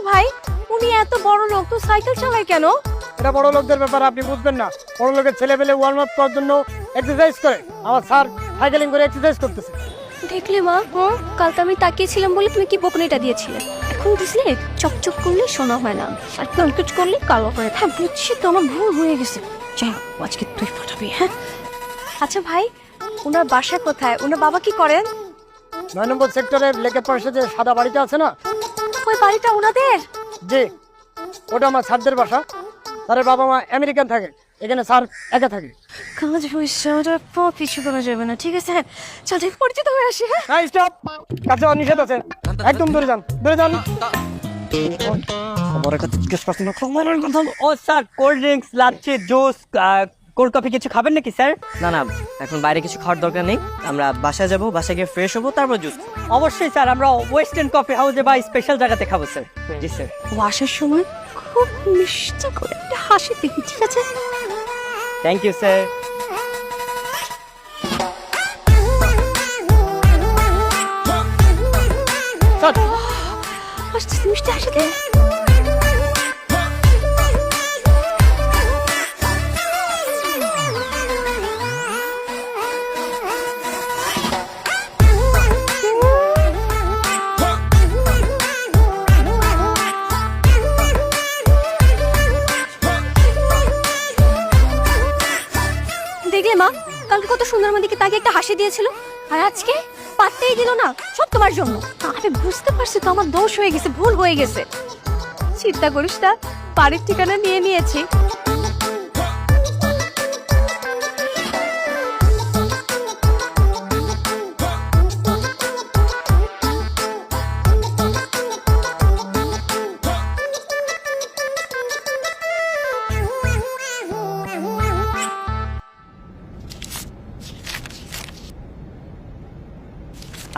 ভাই, উনি এত বড় লোক, তো সাইকেল চালায় কেন? এটা বড় লোকদের ব্যাপার, আপনি বুঝবেন না। বড় লোকের ছেলে পেলে ওয়ার্ম আপ করার জন্য এক্সারসাইজ করে। আমার স্যার সাইকেলিং করে এক্সারসাইজ করতেছে। দেখলে মা, কাল তো আমি তাকিয়েছিলাম বলে তুমি কি বকুনিটা দিয়েছিলে। এখন দিছিলে চকচক করলে সোনা হয় না, আর কনকুচ করলে কালো হয়। হ্যাঁ বুঝছি তো, আমার ভুল হয়ে গেছে। যাই হোক, আজকে তুই ফাটাবি। হ্যাঁ আচ্ছা ভাই, ওনার বাসা কোথায়? ওনার বাবা কি করেন? 9 নম্বর সেক্টরের লেকের পাশে যে সাদা বাড়িটা আছে না, ওই বাড়িটা ওনাদের? জি, ওটা আমার স্যারদের বাসা। স্যারের বাবা মা আমেরিকান থাকে, এখানে স্যার একা থাকে। কাজ হয়েছে, ওটা পিছু করা যাবে না। ঠিক আছে, হ্যাঁ চল, ঠিক পরিচিত হয়ে আসি। হ্যাঁ হ্যাঁ স্টপ, কাছে নিষেধ আছে, একদম দূরে যান, দূরে যান। আমার কাছে জিজ্ঞেস করছেন না, তোমার কথা। ও sir, cold drinks, lassi, juice, cold coffee কিছু খাবেন নাকি স্যার? না না, এখন বাইরে কিছু খাওয়ার দরকার নেই। আমরা বাসায় যাব, বাসায় গিয়ে ফ্রেশ হবো, তারপর জুস। অবশ্যই স্যার, আমরা ওয়েস্টার্ন কফি হাউসে বা স্পেশাল জায়গাতে খাবো স্যার। জি স্যার। ও আসার সময় খুব মিষ্টি করে একটা হাসি দিবি, ঠিক আছে? Thank you sir. আস্তে মিষ্টি হাসি দে। দেখলে মা, কালকে কত সুন্দর আমাদেরকে তাকে একটা হাসি দিয়েছিল, আর আজকে পাত্তেই দিল না। সব তোমার জন্য। আরে বুঝতে পারছি তো, আমার দোষ হয়ে গেছে, ভুল হয়ে গেছে। চিন্তা করিস না, বাড়ির ঠিকানা নিয়ে নিয়েছি।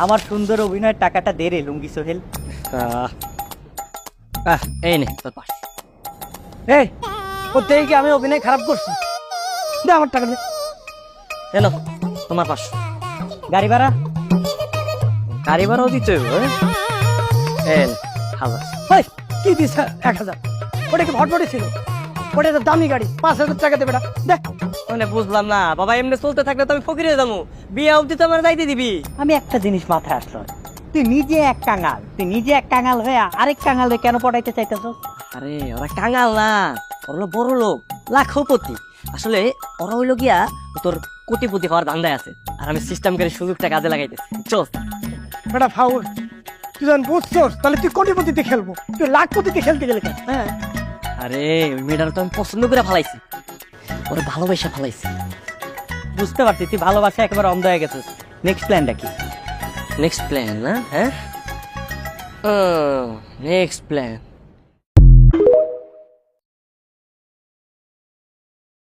আমার সুন্দর অভিনয়ের টাকাটা দে রে লুঙ্গি সোহেল। এই নে তোর পাশ। এই প্রত্যেকে কি আমি অভিনয় খারাপ করছি? দে আমার টাকা দে। এলো তোমার পাশ। গাড়ি ভাড়া? গাড়ি ভাড়াও দিতে হবে। এই হাজার। এই কি দিস 1000? ওটা কি ভটভটি ছিল? ওটা তো দামি গাড়ি, 5000 টাকা দেবে না। দে। মানে বুঝলাম না বাবা, এমনি চলতে থাকলে তো আমি ফকিরে যাবো। বিয়ে অবধি তো আমার যাইতে দিবি। আমি একটা জিনিস মাথায় আসলো, তুই নিজে এক কাঙাল হয়ে আরেক কাঙাল কেন পড়াইতে চাইতেছ? আরে ওরা কাঙাল না, ওরা হলো বড় লোক, লাখপতি। আসলে ওরা হইলো গিয়া তোর কোটিপতি হওয়ার ধান্দায় আছে, আর আমি সিস্টেম করে সুযোগটা কাজে লাগাইতেছি। চল বেটা ফাউল, তুই যখন বুঝছস তাহলে তুই কোটিপতিতে খেলবো, তুই লাখপতিতে খেলতে গেলে কেন? হ্যাঁ আরে ওই মেয়েটার তো আমি পছন্দ করে ফেলাইছি, ওরা ভালোবাসা ফেলাইছি। বুঝতে পারছি তুই ভালোবাসা একেবারে অন্ধ হয়ে গেছিস। নেক্সট প্ল্যানটা কি? নেক্সট প্ল্যান না? হ্যাঁ নেক্সট প্ল্যান